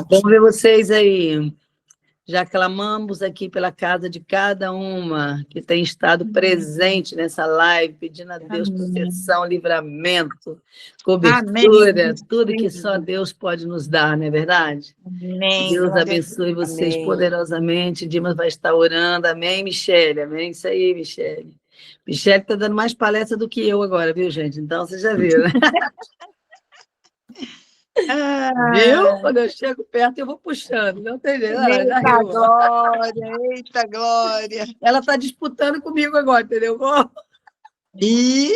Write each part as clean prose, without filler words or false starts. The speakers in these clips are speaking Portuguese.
Bom ver vocês aí. Já clamamos aqui pela casa de cada uma que tem estado presente nessa live, pedindo a Deus proteção, livramento, cobertura, tudo que só Deus pode nos dar, não é verdade? Amém. Deus abençoe vocês poderosamente. Dimas vai estar orando. Amém, Michele? Amém? Isso aí, Michele. Michele está dando mais palestra do que eu agora, viu, gente? Então, vocês já viram, né? Viu? Quando eu chego perto, eu vou puxando. Não tem jeito. Eita glória, eita glória. Ela está disputando comigo agora, entendeu? E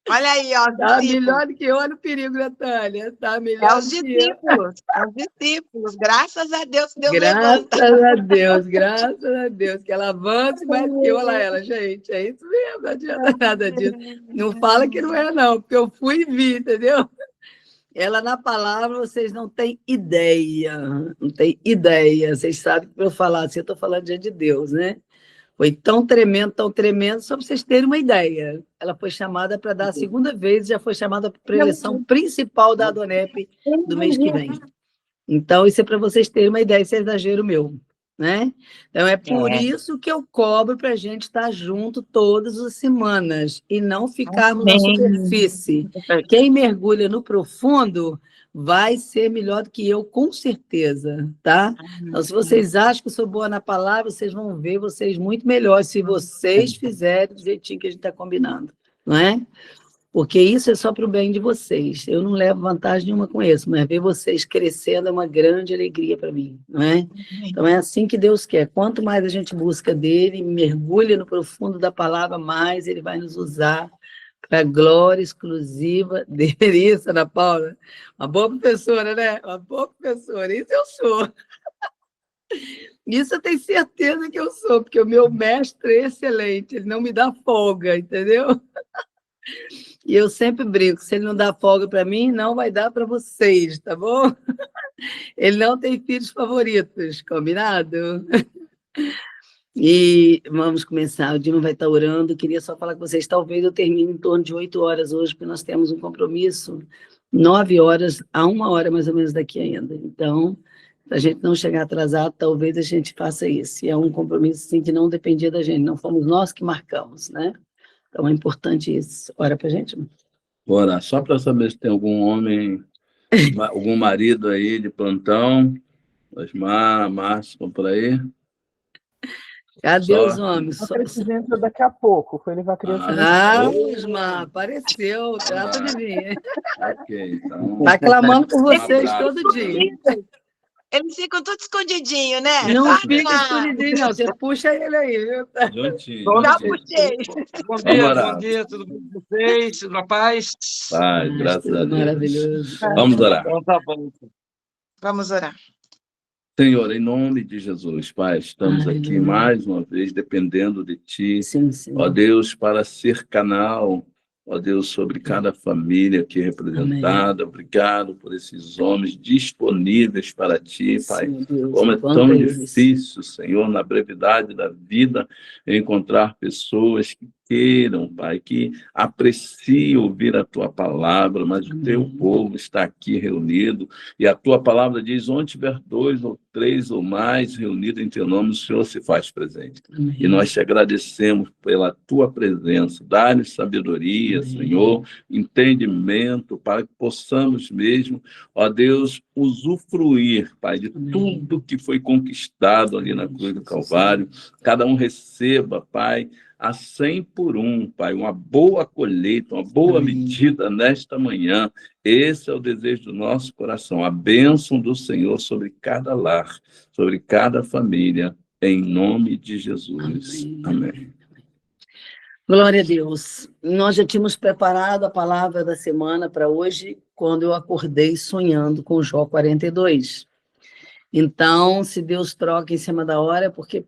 olha aí, ó. Está melhor do que eu, olha o perigo, Natália. Está melhor os discípulos, é os discípulos. Graças a Deus, Deus levanta. Graças a Deus, que ela avance mais que eu, olha ela, gente. É isso mesmo, não adianta nada disso. Não fala que não é, não, porque eu fui e vi, entendeu? Ela, na palavra, vocês não têm ideia, não têm ideia. Vocês sabem que para eu falar assim, eu estou falando diante de Deus, né? Foi tão tremendo, só para vocês terem uma ideia. Ela foi chamada para dar a segunda vez, já foi chamada para a eleição principal da Adonep do mês que vem. Então, isso é para vocês terem uma ideia, isso é exagero meu, né? Então, é por isso que eu cobro para a gente estar junto todas as semanas e não ficarmos na superfície. Quem mergulha no profundo vai ser melhor do que eu, com certeza, tá? Então, se vocês acham que eu sou boa na palavra, vocês vão ver vocês muito melhores se vocês fizerem do jeitinho que a gente está combinando, não é? Porque isso é só para o bem de vocês. Eu não levo vantagem nenhuma com isso, mas ver vocês crescendo é uma grande alegria para mim, não é? Então, é assim que Deus quer. Quanto mais a gente busca dele, mergulha no profundo da palavra, mais ele vai nos usar para a glória exclusiva dele. Isso, Ana Paula? Uma boa professora, né? Uma boa professora. Isso eu sou. Isso eu tenho certeza que eu sou, porque o meu mestre é excelente. Ele não me dá folga, entendeu? E eu sempre brinco, se ele não dá folga para mim, não vai dar para vocês, tá bom? Ele não tem filhos favoritos, combinado? E vamos começar, o Dino vai estar orando, queria só falar com vocês, talvez eu termine em torno de 8 horas hoje, porque nós temos um compromisso, 9 horas, a 1 hora mais ou menos daqui ainda. Então, se a gente não chegar atrasado, talvez a gente faça isso. E é um compromisso assim, que não dependia da gente, não fomos nós que marcamos, né? Então é importante isso. Ora para a gente. Bora, só para saber se tem algum homem, algum marido aí de plantão, Osmar, Márcio, estão por aí? Cadê os homens? Só entra daqui a pouco, foi levar a criança. Osmar, apareceu, trata de mim. Ok, então. Está clamando por vocês todo dia. Eles ficam todos escondidinhos, né? Não fica escondidinho, não. Você puxa ele aí, viu? Juntinho. Já puxei. Bom dia, tudo bem com vocês? Tudo na paz? Paz, graças a Deus. Maravilhoso. Vamos orar. Então tá bom. Vamos orar. Senhor, em nome de Jesus, Pai, estamos aqui mais uma vez dependendo de Ti, sim. Ó Deus, para ser canal, ó Deus, sobre cada família aqui representada. Amém. Obrigado por esses homens disponíveis para Ti, Pai. Deus, como é tão difícil, Senhor, na brevidade da vida, encontrar pessoas que queiram, Pai, que apreciem ouvir a Tua palavra, mas o Teu povo está aqui reunido, e a Tua palavra diz, onde tiver 2 ou 3 ou mais reunidos em Teu nome, o Senhor se faz presente. Amém. E nós te agradecemos pela Tua presença, dá-nos sabedoria, Amém. Senhor, entendimento, para que possamos mesmo, ó Deus, usufruir, Pai, de Amém. Tudo que foi conquistado ali na cruz do Calvário. Cada um receba, Pai, a 100 por 1, Pai, uma boa colheita, uma boa Amém. Medida nesta manhã. Esse é o desejo do nosso coração, a bênção do Senhor sobre cada lar, sobre cada família, em nome de Jesus. Amém. Amém. Glória a Deus. Nós já tínhamos preparado a palavra da semana para hoje, quando eu acordei sonhando com Jó 42. Então, se Deus troca em cima da hora, é porque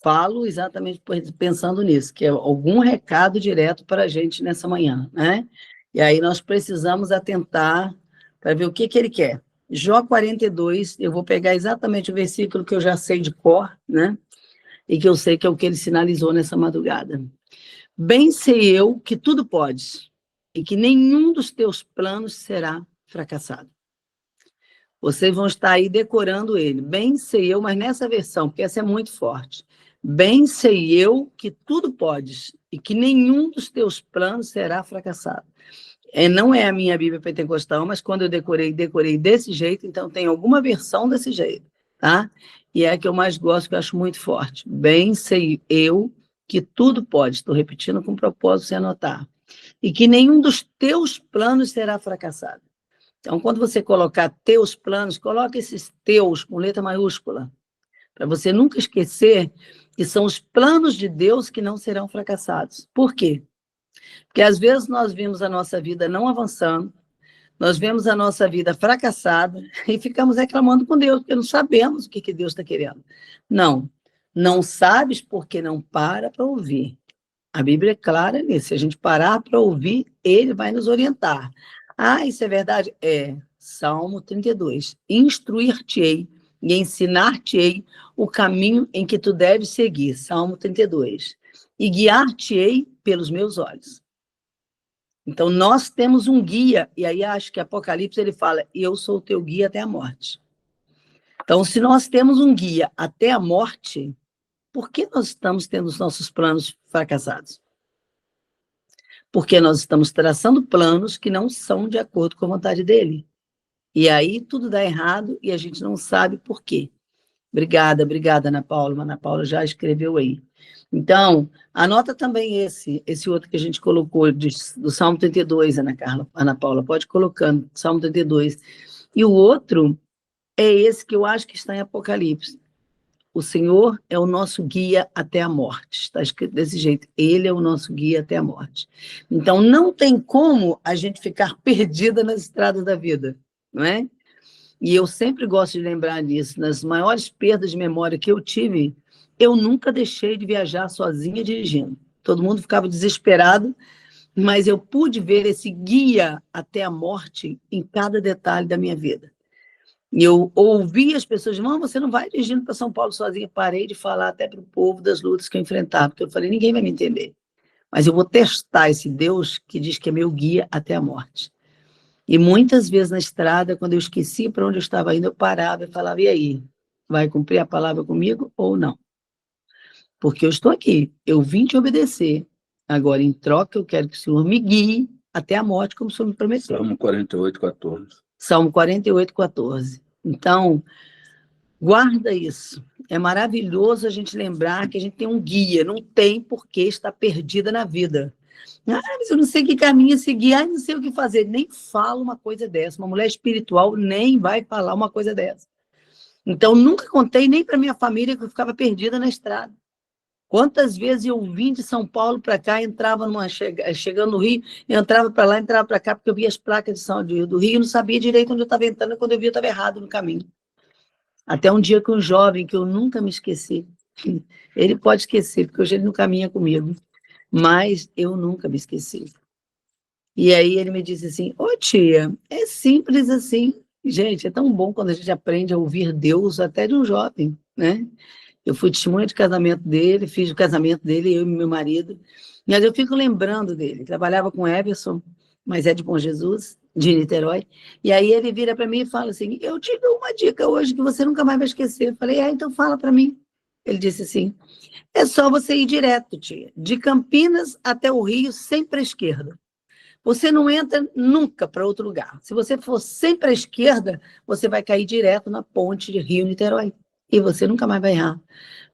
falo exatamente pensando nisso, que é algum recado direto para a gente nessa manhã, né? E aí nós precisamos atentar para ver o que ele quer. Jó 42, eu vou pegar exatamente o versículo que eu já sei de cor, né? E que eu sei que é o que ele sinalizou nessa madrugada. Bem sei eu que tudo podes, e que nenhum dos teus planos será fracassado. Vocês vão estar aí decorando ele. Bem sei eu, mas nessa versão, porque essa é muito forte. Bem sei eu que tudo podes e que nenhum dos teus planos será fracassado. Não é a minha Bíblia pentecostal, mas quando eu decorei desse jeito, então tem alguma versão desse jeito, tá? E é a que eu mais gosto, que eu acho muito forte. Bem sei eu que tudo pode. Estou repetindo com propósito, sem anotar. E que nenhum dos teus planos será fracassado. Então, quando você colocar teus planos, coloque esses teus com letra maiúscula, para você nunca esquecer que são os planos de Deus que não serão fracassados. Por quê? Porque às vezes nós vemos a nossa vida não avançando, nós vemos a nossa vida fracassada e ficamos reclamando com Deus, porque não sabemos o que Deus está querendo. Não sabes porque não para ouvir. A Bíblia é clara nisso. Se a gente parar para ouvir, ele vai nos orientar. Ah, isso é verdade? É. Salmo 32. Instruir-te-ei e ensinar-te-ei o caminho em que tu deves seguir. Salmo 32. E guiar-te-ei pelos meus olhos. Então, nós temos um guia, e aí acho que Apocalipse ele fala, eu sou o teu guia até a morte. Então, se nós temos um guia até a morte, por que nós estamos tendo os nossos planos fracassados? Porque nós estamos traçando planos que não são de acordo com a vontade dele. E aí tudo dá errado e a gente não sabe por quê. Obrigada, Ana Paula. Ana Paula já escreveu aí. Então, anota também esse outro que a gente colocou, do Salmo 32, Ana Paula, pode ir colocando, Salmo 32. E o outro é esse que eu acho que está em Apocalipse. O Senhor é o nosso guia até a morte. Está escrito desse jeito. Ele é o nosso guia até a morte. Então, não tem como a gente ficar perdida nas estradas da vida, não é? E eu sempre gosto de lembrar disso. Nas maiores perdas de memória que eu tive, eu nunca deixei de viajar sozinha dirigindo. Todo mundo ficava desesperado, mas eu pude ver esse guia até a morte em cada detalhe da minha vida. E eu ouvi as pessoas dizendo, você não vai dirigindo para São Paulo sozinha. Parei de falar até para o povo das lutas que eu enfrentava, porque eu falei, ninguém vai me entender. Mas eu vou testar esse Deus que diz que é meu guia até a morte. E muitas vezes na estrada, quando eu esqueci para onde eu estava indo, eu parava e falava, e aí? Vai cumprir a palavra comigo ou não? Porque eu estou aqui, eu vim te obedecer. Agora, em troca, eu quero que o Senhor me guie até a morte, como o Senhor me prometeu. Salmo 48, 14. Salmo 48, 14. Então, guarda isso. É maravilhoso a gente lembrar que a gente tem um guia, não tem por que estar perdida na vida. Ah, mas eu não sei que caminho seguir, não sei o que fazer. Nem fala uma coisa dessa. Uma mulher espiritual nem vai falar uma coisa dessa. Então, nunca contei nem para minha família que eu ficava perdida na estrada. Quantas vezes eu vim de São Paulo para cá, entrava chegando no Rio, entrava para lá, entrava para cá, porque eu via as placas de saúde do Rio, e não sabia direito onde eu estava entrando, e quando eu vi, eu estava errado no caminho. Até um dia que um jovem, que eu nunca me esqueci, ele pode esquecer, porque hoje ele não caminha comigo, mas eu nunca me esqueci. E aí ele me disse assim, tia, é simples assim. Gente, é tão bom quando a gente aprende a ouvir Deus até de um jovem, né? Eu fui testemunha de casamento dele, fiz o casamento dele, eu e meu marido. Mas eu fico lembrando dele. Trabalhava com Everson, mas é de Bom Jesus, de Niterói. E aí ele vira para mim e fala assim, eu te dou uma dica hoje que você nunca mais vai esquecer. Eu falei, então fala para mim. Ele disse assim, é só você ir direto, tia, de Campinas até o Rio, sempre à esquerda. Você não entra nunca para outro lugar. Se você for sempre à esquerda, você vai cair direto na ponte de Rio-Niterói. E você nunca mais vai errar.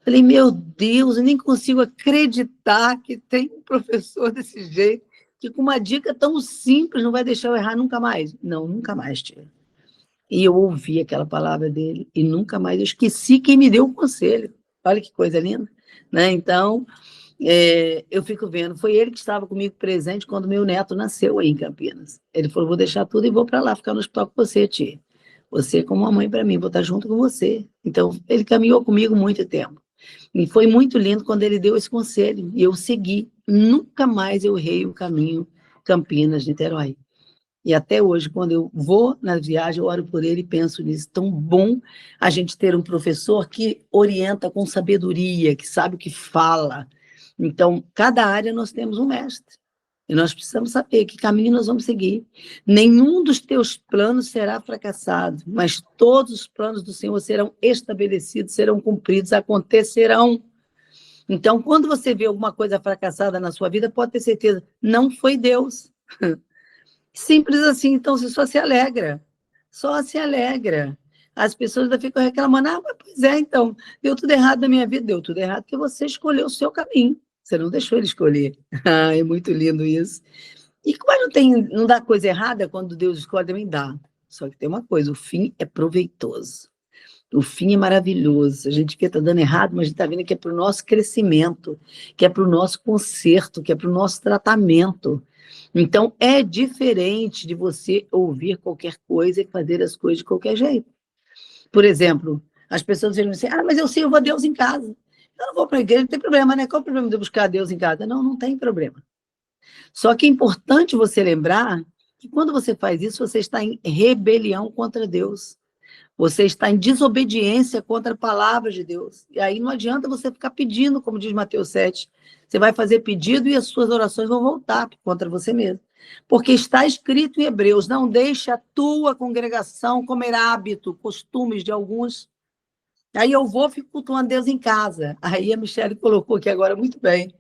Falei, meu Deus, eu nem consigo acreditar que tem um professor desse jeito, que com uma dica tão simples não vai deixar eu errar nunca mais. Não, nunca mais, tia. E eu ouvi aquela palavra dele e nunca mais. Eu esqueci quem me deu o conselho. Olha que coisa linda, né? Então, eu fico vendo. Foi ele que estava comigo presente quando meu neto nasceu aí em Campinas. Ele falou, vou deixar tudo e vou para lá, ficar no hospital com você, tia. Você como uma mãe para mim, vou estar junto com você. Então, ele caminhou comigo muito tempo. E foi muito lindo quando ele deu esse conselho. E eu segui. Nunca mais eu errei o caminho Campinas-Niterói. E até hoje, quando eu vou na viagem, eu oro por ele e penso nisso. Tão bom a gente ter um professor que orienta com sabedoria, que sabe o que fala. Então, cada área nós temos um mestre. E nós precisamos saber que caminho nós vamos seguir. Nenhum dos teus planos será fracassado, mas todos os planos do Senhor serão estabelecidos, serão cumpridos, acontecerão. Então, quando você vê alguma coisa fracassada na sua vida, pode ter certeza, não foi Deus. Simples assim, então você só se alegra. Só se alegra. As pessoas ainda ficam reclamando, mas pois é, então, deu tudo errado na minha vida, deu tudo errado porque você escolheu o seu caminho. Você não deixou ele escolher. É muito lindo isso. E como não dá coisa errada quando Deus escolhe, também dá. Só que tem uma coisa, o fim é proveitoso. O fim é maravilhoso. A gente que está dando errado, mas a gente está vendo que é para o nosso crescimento, que é para o nosso conserto, que é para o nosso tratamento. Então, é diferente de você ouvir qualquer coisa e fazer as coisas de qualquer jeito. Por exemplo, as pessoas dizem assim, mas eu sirvo a Deus em casa. Eu não vou para a igreja, não tem problema, né? Qual o problema de eu buscar Deus em casa? Não, não tem problema. Só que é importante você lembrar que quando você faz isso, você está em rebelião contra Deus. Você está em desobediência contra a palavra de Deus. E aí não adianta você ficar pedindo, como diz Mateus 7. Você vai fazer pedido e as suas orações vão voltar contra você mesmo. Porque está escrito em Hebreus, não deixe a tua congregação comer hábito, costumes de alguns. Aí eu fico cultuando Deus em casa. Aí a Michele colocou aqui agora muito bem.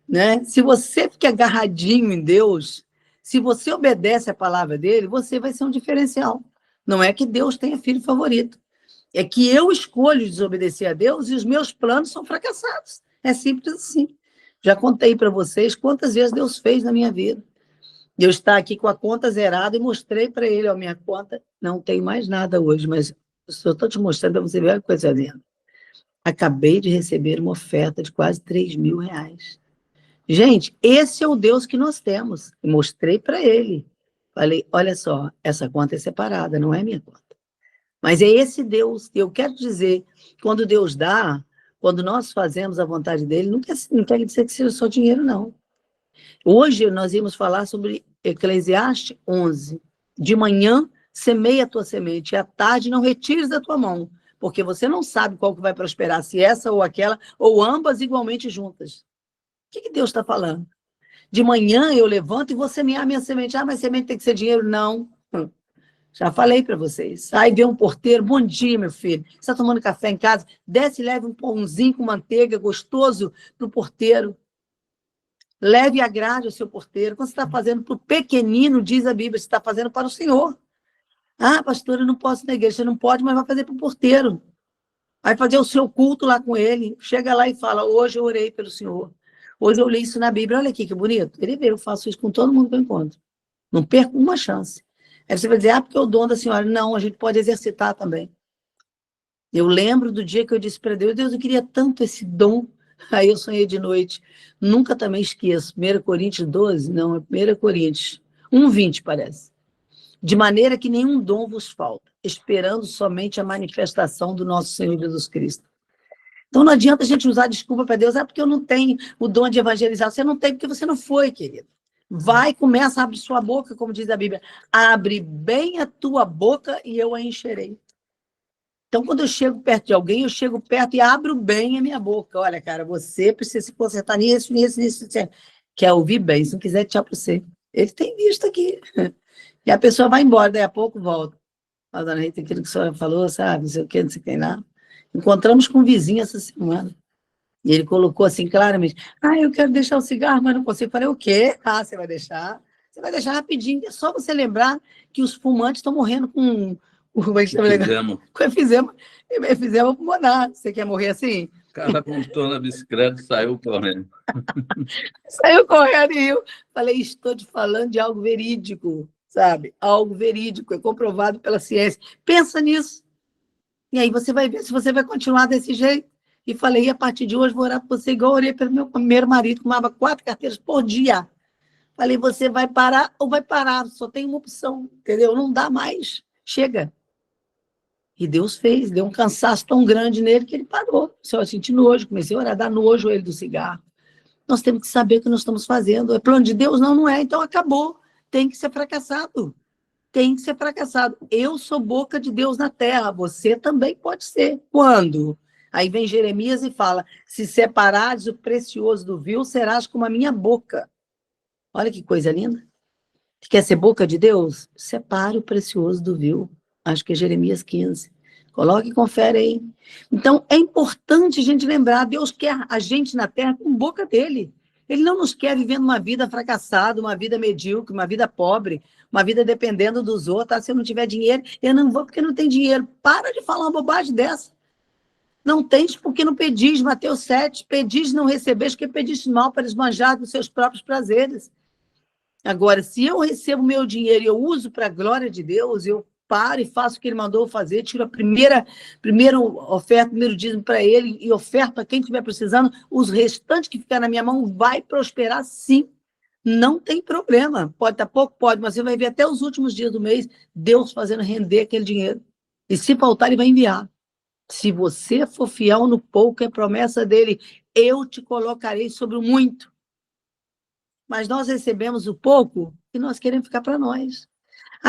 Né? Se você fica agarradinho em Deus, se você obedece a palavra dele, você vai ser um diferencial. Não é que Deus tenha filho favorito. É que eu escolho desobedecer a Deus e os meus planos são fracassados. É simples assim. Já contei para vocês quantas vezes Deus fez na minha vida. Eu estou aqui com a conta zerada e mostrei para ele, a minha conta, não tem mais nada hoje, mas eu estou te mostrando para você ver a coisa linda. Acabei de receber uma oferta de quase R$3.000. Gente, esse é o Deus que nós temos. Eu mostrei para ele. Falei, olha só, essa conta é separada, não é minha conta. Mas é esse Deus. Eu quero dizer, quando Deus dá, quando nós fazemos a vontade dele, não quer dizer que seja só dinheiro, não. Hoje nós íamos falar sobre Eclesiastes 11. De manhã, semeia a tua semente, e à tarde não retires da tua mão, porque você não sabe qual que vai prosperar, se essa ou aquela, ou ambas igualmente juntas. O que Deus está falando? De manhã eu levanto e vou semear a minha semente. Mas semente tem que ser dinheiro? Não. Já falei para vocês. Aí vem um porteiro, bom dia, meu filho. Você está tomando café em casa? Desce e leve um pãozinho com manteiga gostoso para o porteiro. Leve e agrade ao seu porteiro. Quando você está fazendo para o pequenino, diz a Bíblia, você está fazendo para o Senhor. Pastor, eu não posso ir na igreja. Você não pode, mas vai fazer para o porteiro. Vai fazer o seu culto lá com ele. Chega lá e fala, hoje eu orei pelo Senhor. Hoje eu li isso na Bíblia, olha aqui que bonito. Ele vê, eu faço isso com todo mundo que eu encontro. Não perco uma chance. Aí você vai dizer, porque é o dom da senhora. Não, a gente pode exercitar também. Eu lembro do dia que eu disse para Deus, eu queria tanto esse dom. Aí eu sonhei de noite. Nunca também esqueço. 1 Coríntios 12, não, é 1 Coríntios 1:20 parece. De maneira que nenhum dom vos falta, esperando somente a manifestação do nosso Senhor Jesus Cristo. Então não adianta a gente usar desculpa para Deus, porque eu não tenho o dom de evangelizar. Você não tem porque você não foi, querido. Vai, começa, abre sua boca, como diz a Bíblia. Abre bem a tua boca e eu a encherei. Então, quando eu chego perto de alguém, eu chego perto e abro bem a minha boca. Olha, cara, você precisa se consertar nisso. Quer ouvir bem, se não quiser, tchau para você. Ele tem visto aqui. E a pessoa vai embora, daí a pouco volta. A dona Rita, aquilo que a senhora falou, sabe, não sei o que, não sei o que lá. Encontramos com um vizinho essa semana. E ele colocou assim claramente, eu quero deixar o cigarro, mas não consigo. Eu falei, o quê? Você vai deixar? Você vai deixar rapidinho. É só você lembrar que os fumantes estão morrendo com efizema pulmonar. Você quer morrer assim? O cara montou na bicicleta e saiu correndo. Saiu correndo e eu falei, estou te falando de algo verídico, sabe? Algo verídico, é comprovado pela ciência. Pensa nisso. E aí você vai ver se você vai continuar desse jeito. E falei, a partir de hoje vou orar por você, igual eu orei pelo meu primeiro marido, que fumava 4 carteiras por dia. Falei, você vai parar ou vai parar? Só tem uma opção, entendeu? Não dá mais. Chega. E Deus fez, deu um cansaço tão grande nele que ele parou. Só senti nojo, comecei a orar, dar nojo a ele do cigarro. Nós temos que saber o que nós estamos fazendo. É plano de Deus? Não, não é. Então acabou. Tem que ser fracassado. Tem que ser fracassado. Eu sou boca de Deus na terra. Você também pode ser. Quando? Aí vem Jeremias e fala, se separares o precioso do vil, serás como a minha boca. Olha que coisa linda. Quer ser boca de Deus? Separe o precioso do vil. Acho que é Jeremias 15. Coloque e confere aí. Então, é importante a gente lembrar, Deus quer a gente na terra com boca dele. Ele não nos quer vivendo uma vida fracassada, uma vida medíocre, uma vida pobre, uma vida dependendo dos outros. Se eu não tiver dinheiro, eu não vou porque não tem dinheiro. Para de falar uma bobagem dessa. Não tens porque não pedis, Mateus 7. Pedis não recebes, porque pedis mal para esbanjar dos seus próprios prazeres. Agora, se eu recebo meu dinheiro e eu uso para a glória de Deus, eu paro e faço o que ele mandou fazer, tiro a primeira oferta, primeiro dízimo para ele e oferto a quem estiver precisando, os restantes que ficar na minha mão vai prosperar sim. Não tem problema. Pode estar pouco, pode, mas você vai ver até os últimos dias do mês Deus fazendo render aquele dinheiro. E se faltar, ele vai enviar. Se você for fiel no pouco, é promessa dele, eu te colocarei sobre o muito. Mas nós recebemos o pouco e nós queremos ficar para nós.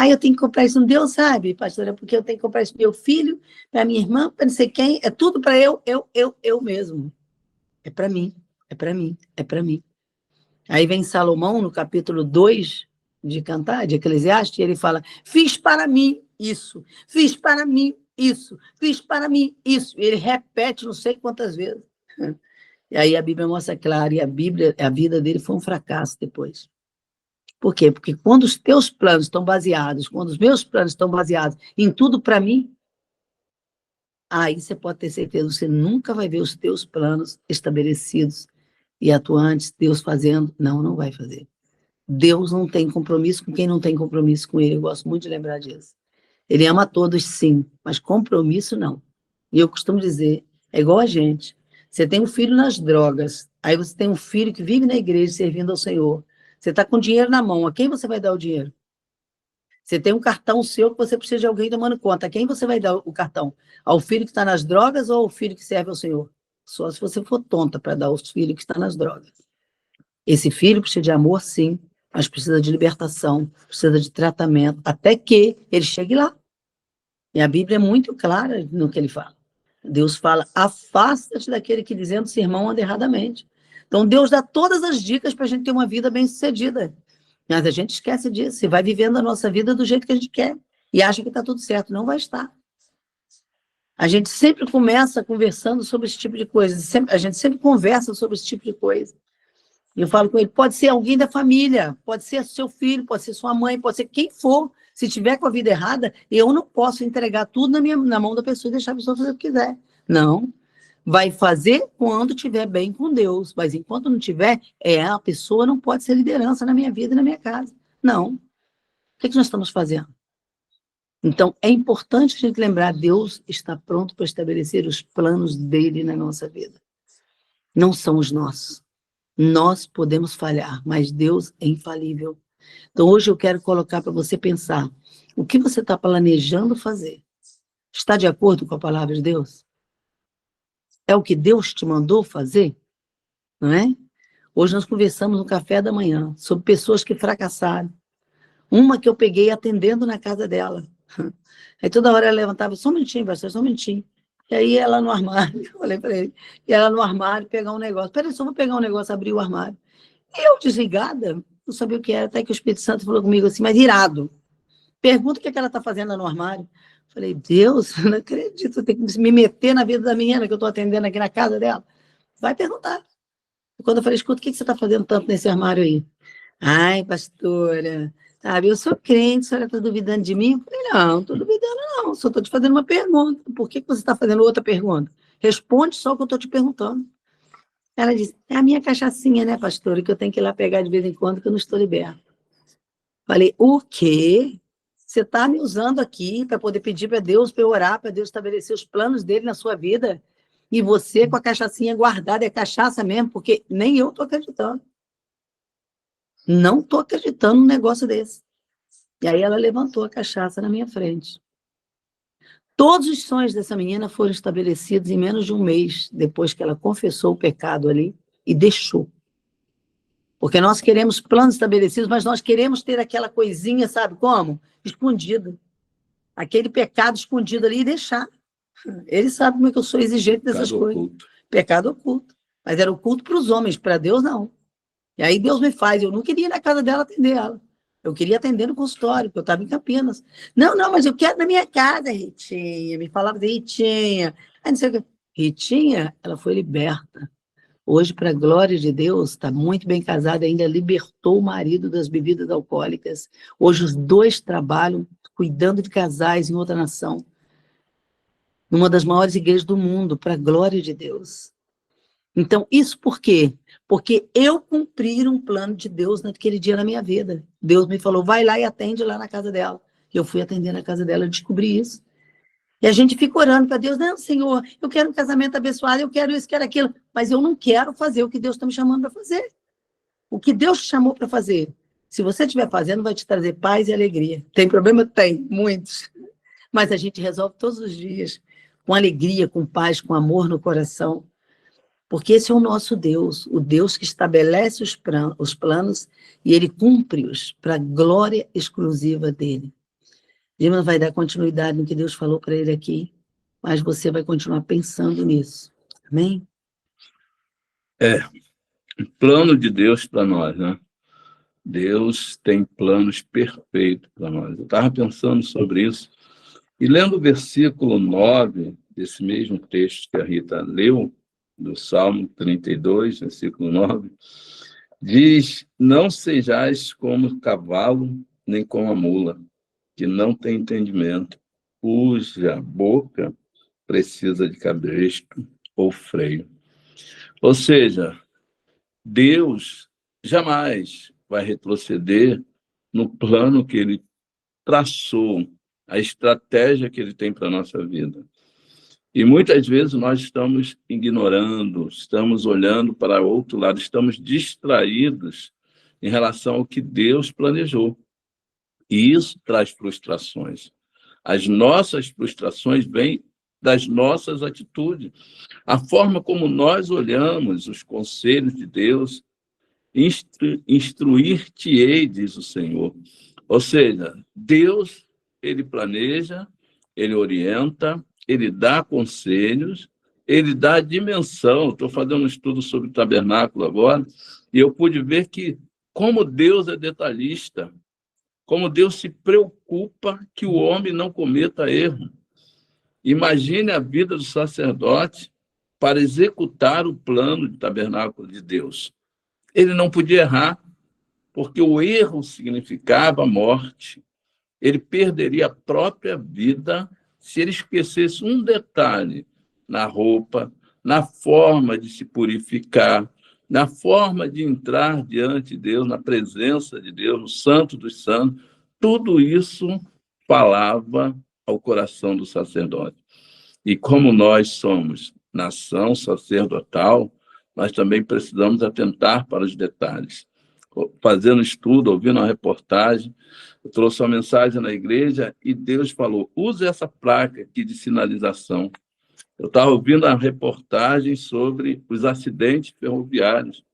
Eu tenho que comprar isso. Deus sabe, pastora, porque eu tenho que comprar isso para meu filho, para minha irmã, para não sei quem. É tudo para eu mesmo. É para mim, é para mim, é para mim. Aí vem Salomão, no capítulo 2 de Cantar, de Eclesiastes, e ele fala, fiz para mim isso, fiz para mim isso, fiz para mim isso. E ele repete não sei quantas vezes. E aí a Bíblia mostra claro, e a vida dele foi um fracasso depois. Por quê? Porque quando os teus planos estão baseados, quando os meus planos estão baseados em tudo para mim, aí você pode ter certeza, você nunca vai ver os teus planos estabelecidos e atuantes, Deus fazendo. Não vai fazer. Deus não tem compromisso com quem não tem compromisso com ele. Eu gosto muito de lembrar disso. Ele ama a todos, sim, mas compromisso não. E eu costumo dizer, é igual a gente. Você tem um filho nas drogas, aí você tem um filho que vive na igreja servindo ao Senhor. Você está com dinheiro na mão, a quem você vai dar o dinheiro? Você tem um cartão seu que você precisa de alguém tomando conta, a quem você vai dar o cartão? Ao filho que está nas drogas ou ao filho que serve ao Senhor? Só se você for tonta para dar ao filho que está nas drogas. Esse filho precisa de amor, sim, mas precisa de libertação, precisa de tratamento, até que ele chegue lá. E a Bíblia é muito clara no que ele fala. Deus fala, afasta-te daquele que dizendo seu irmão anda erradamente. Então, Deus dá todas as dicas para a gente ter uma vida bem-sucedida. Mas a gente esquece disso e vai vivendo a nossa vida do jeito que a gente quer. E acha que está tudo certo. Não vai estar. A gente sempre começa conversando sobre esse tipo de coisa. A gente sempre conversa sobre esse tipo de coisa. E eu falo com ele, pode ser alguém da família, pode ser seu filho, pode ser sua mãe, pode ser quem for. Se tiver com a vida errada, eu não posso entregar tudo na mão da pessoa e deixar a pessoa fazer o que quiser. Não. Vai fazer quando estiver bem com Deus, mas enquanto não tiver, a pessoa não pode ser liderança na minha vida e na minha casa. Não. O que nós estamos fazendo? Então, é importante a gente lembrar, Deus está pronto para estabelecer os planos dele na nossa vida. Não são os nossos. Nós podemos falhar, mas Deus é infalível. Então, hoje eu quero colocar para você pensar, o que você está planejando fazer? Está de acordo com a palavra de Deus? É o que Deus te mandou fazer? Não é? Hoje nós conversamos no café da manhã sobre pessoas que fracassaram. Uma que eu peguei atendendo na casa dela. Aí toda hora ela levantava, só um minutinho, pastor, só um minutinho. E aí ela no armário, eu falei para ele, e ela no armário pegar um negócio. Peraí, só vou pegar um negócio, abrir o armário. E eu, desligada, não sabia o que era, até que o Espírito Santo falou comigo assim, mas irado. Pergunta o que ela está fazendo no armário. Falei, Deus, eu não acredito, eu tenho que me meter na vida da menina que eu estou atendendo aqui na casa dela. Vai perguntar. E quando eu falei, escuta, o que você está fazendo tanto nesse armário aí? Ai, pastora, sabe, eu sou crente, a senhora está duvidando de mim? Eu falei, não estou duvidando não, só estou te fazendo uma pergunta. Por que você está fazendo outra pergunta? Responde só o que eu estou te perguntando. Ela disse, é a minha cachaçinha, né, pastora, que eu tenho que ir lá pegar de vez em quando, que eu não estou liberta. Falei, o quê? Você está me usando aqui para poder pedir para Deus, para eu orar, para Deus estabelecer os planos dele na sua vida, e você com a cachaçinha guardada, é cachaça mesmo, porque nem eu estou acreditando. Não estou acreditando num negócio desse. E aí ela levantou a cachaça na minha frente. Todos os sonhos dessa menina foram estabelecidos em menos de um mês, depois que ela confessou o pecado ali e deixou. Porque nós queremos planos estabelecidos, mas nós queremos ter aquela coisinha, sabe como? Escondida. Aquele pecado escondido ali e deixar. Ele sabe como é que eu sou exigente dessas coisas. Pecado oculto. Mas era oculto para os homens, para Deus não. E aí Deus me faz, eu não queria ir na casa dela atender ela. Eu queria atender no consultório, porque eu estava em Campinas. Não, mas eu quero na minha casa, Ritinha. Me falava assim, Ritinha. Aí não sei o que. Ritinha, ela foi liberta. Hoje, para a glória de Deus, está muito bem casada, ainda libertou o marido das bebidas alcoólicas. Hoje os dois trabalham cuidando de casais em outra nação, numa das maiores igrejas do mundo, para a glória de Deus. Então, isso por quê? Porque eu cumpri um plano de Deus naquele dia na minha vida. Deus me falou, vai lá e atende lá na casa dela. Eu fui atender na casa dela, eu descobri isso. E a gente fica orando para Deus, não, Senhor, eu quero um casamento abençoado, eu quero isso, quero aquilo, mas eu não quero fazer o que Deus está me chamando para fazer. O que Deus te chamou para fazer, se você estiver fazendo, vai te trazer paz e alegria. Tem problema? Tem, muitos. Mas a gente resolve todos os dias, com alegria, com paz, com amor no coração. Porque esse é o nosso Deus, o Deus que estabelece os planos e ele cumpre-os para a glória exclusiva dele. Dimas vai dar continuidade no que Deus falou para ele aqui, mas você vai continuar pensando nisso. Amém? O plano de Deus para nós, né? Deus tem planos perfeitos para nós. Eu estava pensando sobre isso, e lendo o versículo 9 desse mesmo texto que a Rita leu, do Salmo 32, versículo 9, diz, não sejais como o cavalo, nem como a mula, que não tem entendimento, cuja boca precisa de cabresto ou freio. Ou seja, Deus jamais vai retroceder no plano que ele traçou, a estratégia que ele tem para a nossa vida. E muitas vezes nós estamos ignorando, estamos olhando para o outro lado, estamos distraídos em relação ao que Deus planejou. E isso traz frustrações. As nossas frustrações vêm das nossas atitudes. A forma como nós olhamos os conselhos de Deus, instruir-te-ei, diz o Senhor. Ou seja, Deus, ele planeja, ele orienta, ele dá conselhos, ele dá dimensão. Estou fazendo um estudo sobre o tabernáculo agora, e eu pude ver que como Deus é detalhista, como Deus se preocupa que o homem não cometa erro. Imagine a vida do sacerdote para executar o plano de tabernáculo de Deus. Ele não podia errar, porque o erro significava a morte. Ele perderia a própria vida se ele esquecesse um detalhe na roupa, na forma de se purificar, na forma de entrar diante de Deus, na presença de Deus, no Santo dos Santos. Tudo isso falava ao coração do sacerdote. E como nós somos nação sacerdotal, nós também precisamos atentar para os detalhes. Fazendo estudo, ouvindo uma reportagem, eu trouxe uma mensagem na igreja e Deus falou, use essa placa aqui de sinalização. Eu estava ouvindo a reportagem sobre os acidentes ferroviários.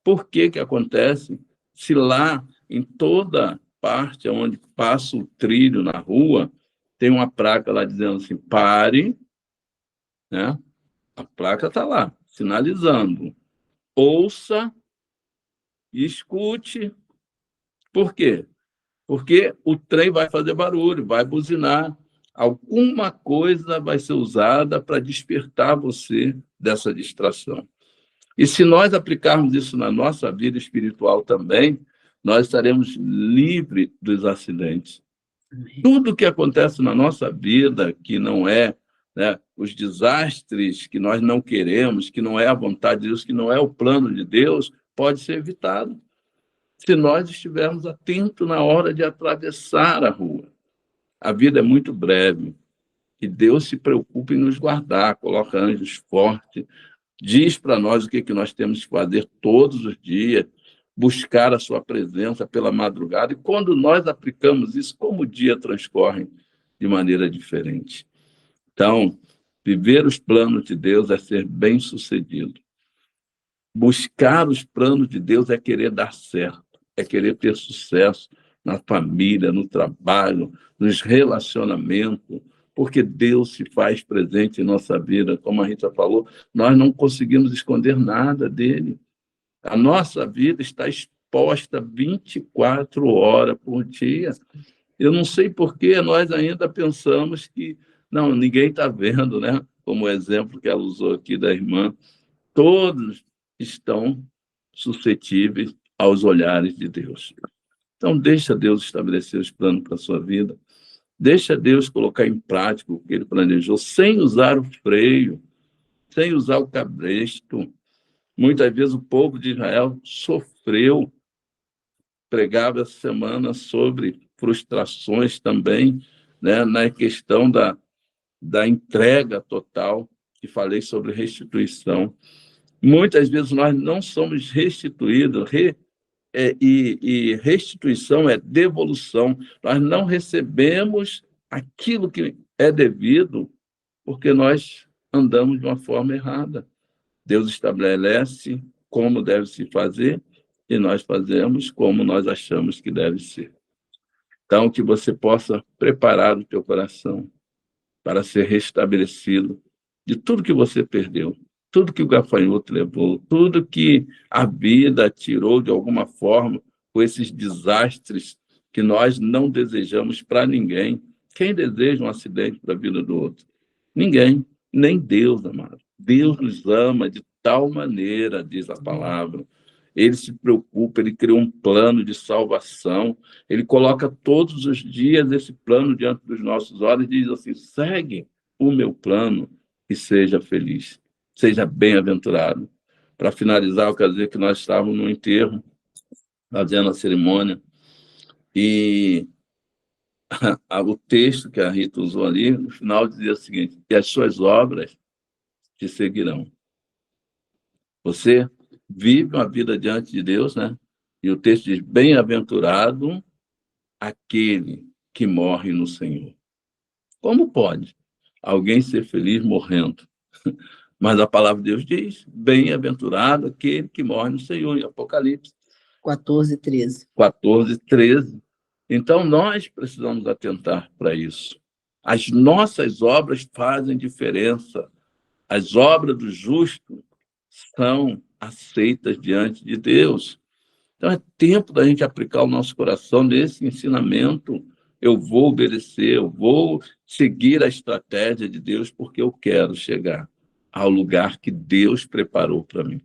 Por que acontece? Se lá, em toda parte onde passa o trilho na rua, tem uma placa lá dizendo assim, pare, né? A placa está lá, sinalizando. Ouça e escute. Por quê? Porque o trem vai fazer barulho, vai buzinar. Alguma coisa vai ser usada para despertar você dessa distração. E se nós aplicarmos isso na nossa vida espiritual também, nós estaremos livres dos acidentes. Tudo que acontece na nossa vida, que não é, né, os desastres que nós não queremos, que não é a vontade de Deus, que não é o plano de Deus, pode ser evitado se nós estivermos atentos na hora de atravessar a rua. A vida é muito breve e Deus se preocupa em nos guardar, coloca anjos fortes, diz para nós o que nós temos que fazer todos os dias, buscar a sua presença pela madrugada. E quando nós aplicamos isso, como o dia transcorre de maneira diferente. Então, viver os planos de Deus é ser bem-sucedido. Buscar os planos de Deus é querer dar certo, é querer ter sucesso na família, no trabalho, nos relacionamentos, porque Deus se faz presente em nossa vida. Como a Rita falou, nós não conseguimos esconder nada dele. A nossa vida está exposta 24 horas por dia. Eu não sei por que nós ainda pensamos que não, ninguém está vendo, né? Como o exemplo que ela usou aqui da irmã. Todos estão suscetíveis aos olhares de Deus. Então, deixa Deus estabelecer os planos para a sua vida. Deixa Deus colocar em prática o que Ele planejou, sem usar o freio, sem usar o cabresto. Muitas vezes o povo de Israel sofreu. Pregava essa semana sobre frustrações também, né, na questão da entrega total, que falei sobre restituição. Muitas vezes nós não somos restituídos, e restituição é devolução. Nós não recebemos aquilo que é devido porque nós andamos de uma forma errada. Deus estabelece como deve se fazer e nós fazemos como nós achamos que deve ser. Então, que você possa preparar o teu coração para ser restabelecido de tudo que você perdeu, tudo que o gafanhoto levou, tudo que a vida tirou de alguma forma, com esses desastres que nós não desejamos para ninguém. Quem deseja um acidente para a vida do outro? Ninguém, nem Deus, amado. Deus nos ama de tal maneira, diz a palavra. Ele se preocupa, ele criou um plano de salvação, ele coloca todos os dias esse plano diante dos nossos olhos e diz assim: segue o meu plano e seja feliz, seja bem-aventurado. Para finalizar, eu quero dizer que nós estávamos no enterro, fazendo a cerimônia, e o texto que a Rita usou ali, no final dizia o seguinte: e as suas obras te seguirão. Você vive uma vida diante de Deus, né? E o texto diz: bem-aventurado aquele que morre no Senhor. Como pode alguém ser feliz morrendo? Mas a palavra de Deus diz: bem-aventurado aquele que morre no Senhor, em Apocalipse 14:13. 14:13. Então, nós precisamos atentar para isso. As nossas obras fazem diferença. As obras do justo são aceitas diante de Deus. Então, é tempo da gente aplicar o nosso coração nesse ensinamento. Eu vou obedecer, eu vou seguir a estratégia de Deus, porque eu quero chegar ao lugar que Deus preparou para mim.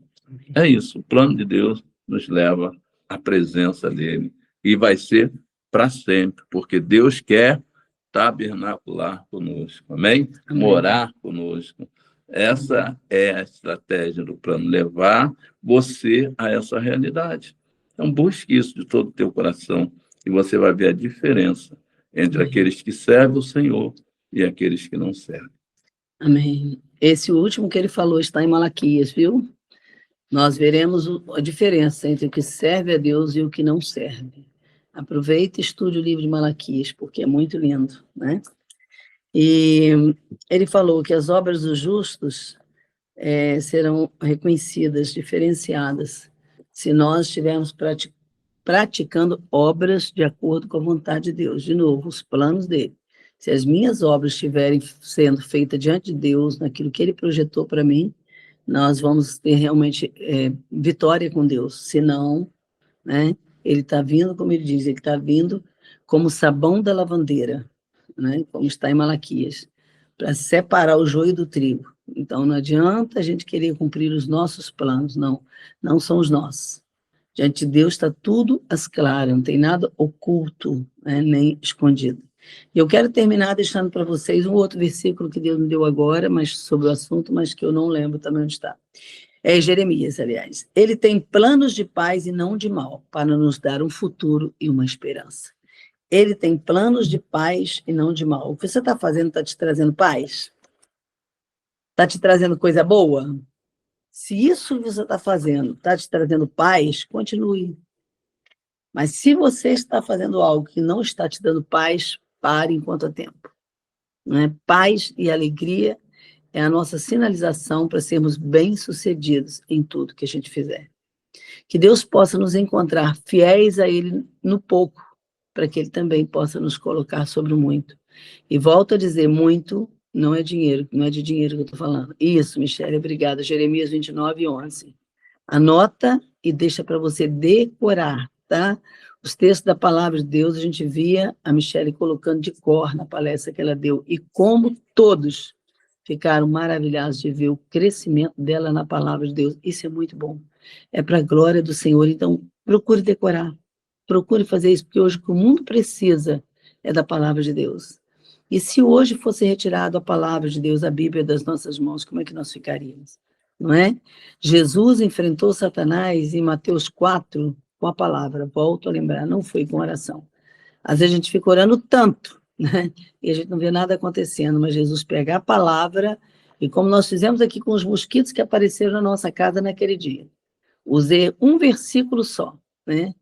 É isso, o plano de Deus nos leva à presença dele. E vai ser para sempre, porque Deus quer tabernacular conosco, amém? Morar conosco. Essa é a estratégia do plano, levar você a essa realidade. Então, busque isso de todo o teu coração e você vai ver a diferença entre aqueles que servem o Senhor e aqueles que não servem. Amém. Esse último que ele falou está em Malaquias, viu? Nós veremos a diferença entre o que serve a Deus e o que não serve. Aproveita e estude o livro de Malaquias, porque é muito lindo, né? E ele falou que as obras dos justos serão reconhecidas, diferenciadas, se nós estivermos praticando obras de acordo com a vontade de Deus. De novo, os planos dele. Se as minhas obras estiverem sendo feitas diante de Deus, naquilo que ele projetou para mim, nós vamos ter realmente vitória com Deus. Se não, né, ele está vindo, como ele diz, ele está vindo como sabão da lavandeira, né, como está em Malaquias, para separar o joio do trigo. Então, não adianta a gente querer cumprir os nossos planos, não são os nossos. Diante de Deus está tudo às claras, não tem nada oculto, né, nem escondido. E eu quero terminar deixando para vocês um outro versículo que Deus me deu agora, mas sobre o assunto, mas que eu não lembro também onde está. É Jeremias, aliás. Ele tem planos de paz e não de mal, para nos dar um futuro e uma esperança. Ele tem planos de paz e não de mal. O que você está fazendo está te trazendo paz? Está te trazendo coisa boa? Se isso que você está fazendo está te trazendo paz, continue. Mas se você está fazendo algo que não está te dando paz, pare enquanto há tempo. Não é? Paz e alegria é a nossa sinalização para sermos bem-sucedidos em tudo que a gente fizer. Que Deus possa nos encontrar fiéis a Ele no pouco, para que Ele também possa nos colocar sobre o muito. E volto a dizer, muito não é dinheiro, não é de dinheiro que eu estou falando. Isso, Michele, obrigada. Jeremias 29:11. Anota e deixa para você decorar, tá? Os textos da palavra de Deus, a gente via a Michele colocando de cor na palestra que ela deu, e como todos ficaram maravilhados de ver o crescimento dela na palavra de Deus. Isso é muito bom. É para a glória do Senhor. Então, procure decorar. Procure fazer isso, porque hoje o que o mundo precisa é da palavra de Deus. E se hoje fosse retirado a palavra de Deus, a Bíblia das nossas mãos, como é que nós ficaríamos? Não é? Jesus enfrentou Satanás em Mateus 4 com a palavra. Volto a lembrar, não foi com oração. Às vezes a gente fica orando tanto, né? E a gente não vê nada acontecendo, mas Jesus pega a palavra, e como nós fizemos aqui com os mosquitos que apareceram na nossa casa naquele dia. Usei um versículo só, né?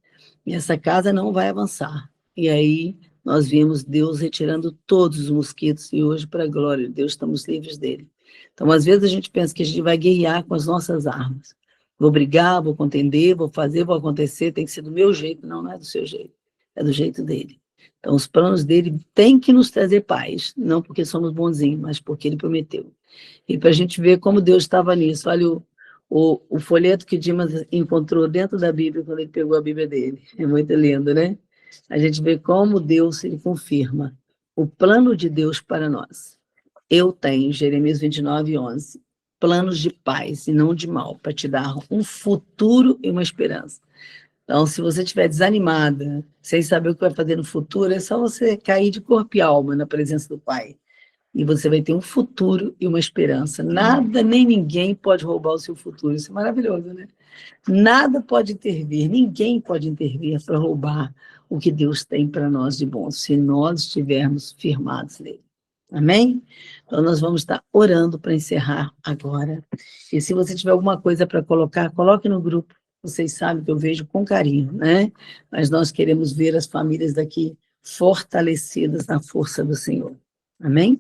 E essa casa não vai avançar. E aí nós vimos Deus retirando todos os mosquitos, e hoje, para a glória de Deus, estamos livres dele. Então, às vezes a gente pensa que a gente vai guerrear com as nossas armas. Vou brigar, vou contender, vou fazer, vou acontecer, tem que ser do meu jeito. Não, não é do seu jeito, é do jeito dele. Então, os planos dele têm que nos trazer paz, não porque somos bonzinhos, mas porque ele prometeu. E para a gente ver como Deus estava nisso, olha o folheto que Dimas encontrou dentro da Bíblia, quando ele pegou a Bíblia dele. É muito lindo, né? A gente vê como Deus ele confirma o plano de Deus para nós. Eu tenho, Jeremias 29:11, planos de paz e não de mal, para te dar um futuro e uma esperança. Então, se você estiver desanimada, sem saber o que vai fazer no futuro, é só você cair de corpo e alma na presença do Pai. E você vai ter um futuro e uma esperança. Nada nem ninguém pode roubar o seu futuro. Isso é maravilhoso, né? Nada pode intervir, ninguém pode intervir para roubar o que Deus tem para nós de bom, se nós estivermos firmados nele. Amém? Então, nós vamos estar orando para encerrar agora. E se você tiver alguma coisa para colocar, coloque no grupo. Vocês sabem que eu vejo com carinho, né? Mas nós queremos ver as famílias daqui fortalecidas na força do Senhor. Amém?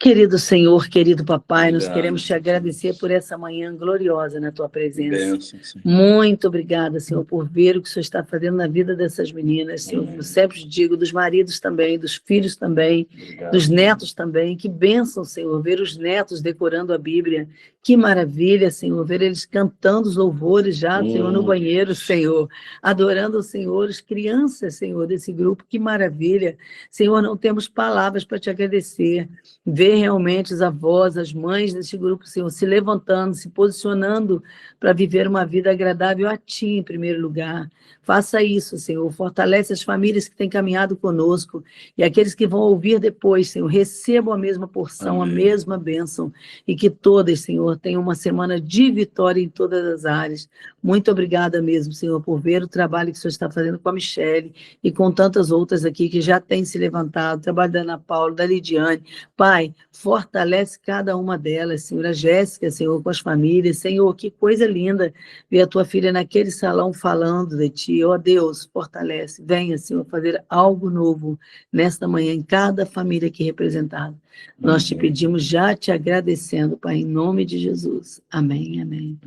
Querido Senhor, querido Papai, nós queremos te agradecer por essa manhã gloriosa na tua presença. Muito obrigada, Senhor, por ver o que o Senhor está fazendo na vida dessas meninas, Senhor. Eu sempre digo, dos maridos também, dos filhos também, dos netos também. Que bênção, Senhor, ver os netos decorando a Bíblia. Que maravilha, Senhor, ver eles cantando os louvores já, Senhor, no banheiro, Senhor, adorando o Senhor, as crianças, Senhor, desse grupo. Que maravilha. Senhor, não temos palavras para te agradecer. Ver realmente os avós, as mães desse grupo, Senhor, se levantando, se posicionando para viver uma vida agradável a Ti, em primeiro lugar. Faça isso, Senhor, fortalece as famílias que têm caminhado conosco e aqueles que vão ouvir depois, Senhor, recebam a mesma porção, amém, a mesma bênção, e que todas, Senhor, tenham uma semana de vitória em todas as áreas. Muito obrigada mesmo, Senhor, por ver o trabalho que o Senhor está fazendo com a Michele e com tantas outras aqui que já têm se levantado, o trabalho da Ana Paula, da Lidiane. Pai, fortalece cada uma delas, Senhor, a Jéssica, Senhor, com as famílias. Senhor, que coisa linda ver a tua filha naquele salão falando de Ti. Ó Deus, fortalece, venha, Senhor, fazer algo novo nesta manhã em cada família aqui representada. Nós te pedimos, já te agradecendo, Pai, em nome de Jesus. Amém, amém.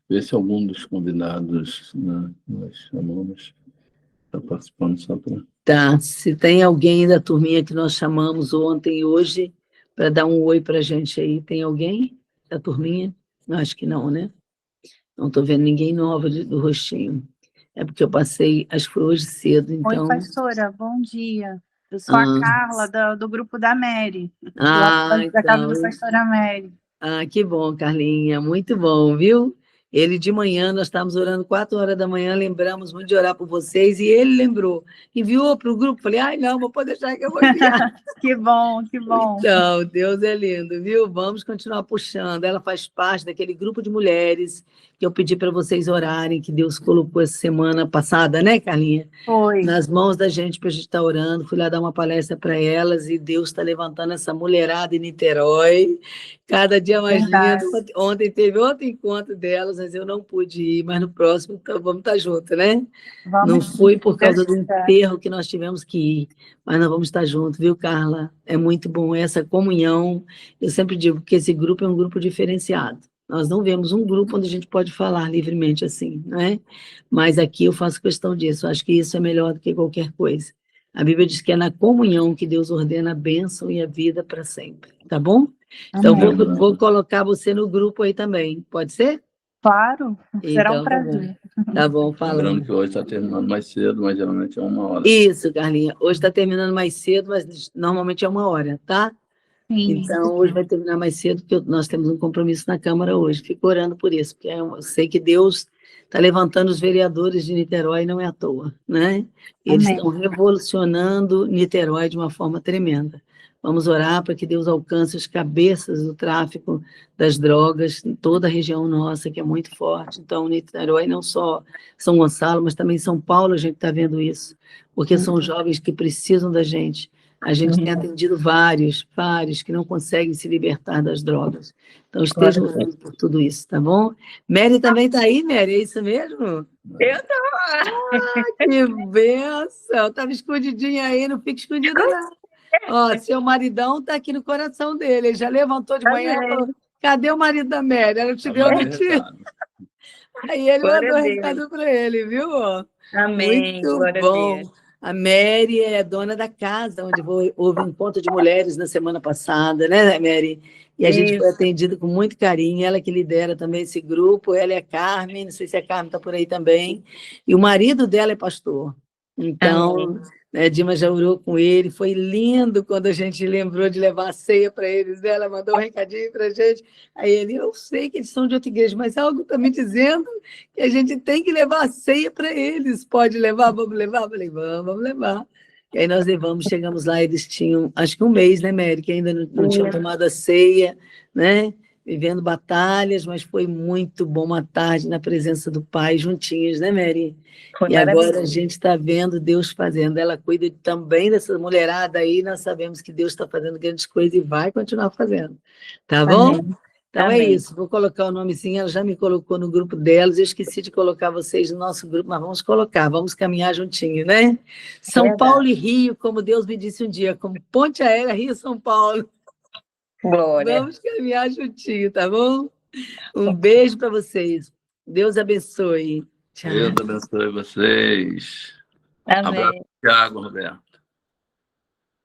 Vê se algum dos convidados, né, nós chamamos, está participando só para... Tá, se tem alguém da turminha que nós chamamos ontem e hoje, para dar um oi para a gente aí, tem alguém da turminha? Acho que não, né? Não estou vendo ninguém novo do rostinho. É porque eu passei, acho que foi hoje cedo, então... Oi, pastora, bom dia. Eu sou a Carla, do grupo da Mary. Da casa da pastora Mary. Que bom, Carlinha, muito bom, viu? Ele de manhã, nós estávamos orando 4 horas da manhã, lembramos muito de orar por vocês, e ele lembrou, enviou para o grupo, falei, ai não, vou poder deixar que eu vou enviar. Que bom, que bom. Então, Deus é lindo, viu? Vamos continuar puxando, ela faz parte daquele grupo de mulheres que eu pedi para vocês orarem, que Deus colocou essa semana passada, né, Carlinha? Foi. Nas mãos da gente, para a gente estar orando, fui lá dar uma palestra para elas, e Deus está levantando essa mulherada em Niterói, cada dia mais lindo. Ontem teve outro encontro delas, mas eu não pude ir, mas no próximo então, vamos estar juntos, né? Não foi por causa do enterro que nós tivemos que ir, mas nós vamos estar juntos, viu, Carla? É muito bom essa comunhão. Eu sempre digo que esse grupo é um grupo diferenciado. Nós não vemos um grupo onde a gente pode falar livremente assim, não é? Mas aqui eu faço questão disso, eu acho que isso é melhor do que qualquer coisa. A Bíblia diz que é na comunhão que Deus ordena a bênção e a vida para sempre, tá bom? Então, vou colocar você no grupo aí também, pode ser? Claro, será um Então, tá bom. prazer. Tá bom, Lembrando falando. que hoje está terminando mais cedo, mas geralmente é 1 hora. Isso, Carlinha. Hoje está terminando mais cedo, mas normalmente é 1 hora, tá? Sim. Então, hoje vai terminar mais cedo, porque nós temos um compromisso na Câmara hoje. Fico orando por isso, porque eu sei que Deus está levantando os vereadores de Niterói, não é à toa, né? Eles Amém. estão revolucionando Niterói de uma forma tremenda. Vamos orar para que Deus alcance as cabeças do tráfico das drogas em toda a região nossa, que é muito forte. Então, Niterói, não só São Gonçalo, mas também São Paulo, a gente está vendo isso, porque são jovens que precisam da gente. A gente tem atendido vários que não conseguem se libertar das drogas. Então, estejam orando por tudo isso, tá bom? Mary também está aí, Mary? É isso mesmo? Eu tô. Que benção! Estava escondidinha aí, não fica escondida, não. Ó, seu maridão está aqui no coração dele. Ele já levantou de manhã e falou: cadê o marido da Mary? Ela te deu notícia. Aí ele Glória mandou a um Deus. recado para ele, viu? Amém. Muito Glória a bom. Deus. A Mary é dona da casa, onde houve um encontro de mulheres na semana passada, né, Mary? E a gente foi Isso. atendida com muito carinho. Ela que lidera também esse grupo, ela é a Carmen, não sei se a Carmen está por aí também. E o marido dela é pastor. Então, né, Dima já orou com ele. Foi lindo quando a gente lembrou de levar a ceia para eles. Ela mandou um recadinho para a gente. Aí ele, eu sei que eles são de outra igreja, mas algo está me dizendo que a gente tem que levar a ceia para eles. Pode levar? Vamos levar? Eu falei, vamos levar. E aí nós levamos, chegamos lá, eles tinham, acho que 1 mês, né, Mary, que ainda não tinham tomado a ceia, né? Vivendo batalhas, mas foi muito bom uma tarde na presença do Pai, juntinhos, né, Mary? Foi E agora a maravilhoso. gente está vendo Deus fazendo. Ela cuida também dessa mulherada aí, nós sabemos que Deus está fazendo grandes coisas e vai continuar fazendo. Tá bom? Amém. Então é Amém. isso, vou colocar o nomezinho, ela já me colocou no grupo delas, eu esqueci de colocar vocês no nosso grupo, mas vamos colocar, vamos caminhar juntinho, né? São Verdade. Paulo e Rio, como Deus me disse um dia, como ponte aérea Rio-São Paulo. Glória. Vamos caminhar juntinho, tá bom? Um beijo para vocês. Deus abençoe. Tchau. Deus abençoe vocês. Amém. Abraço, Thiago, Roberto.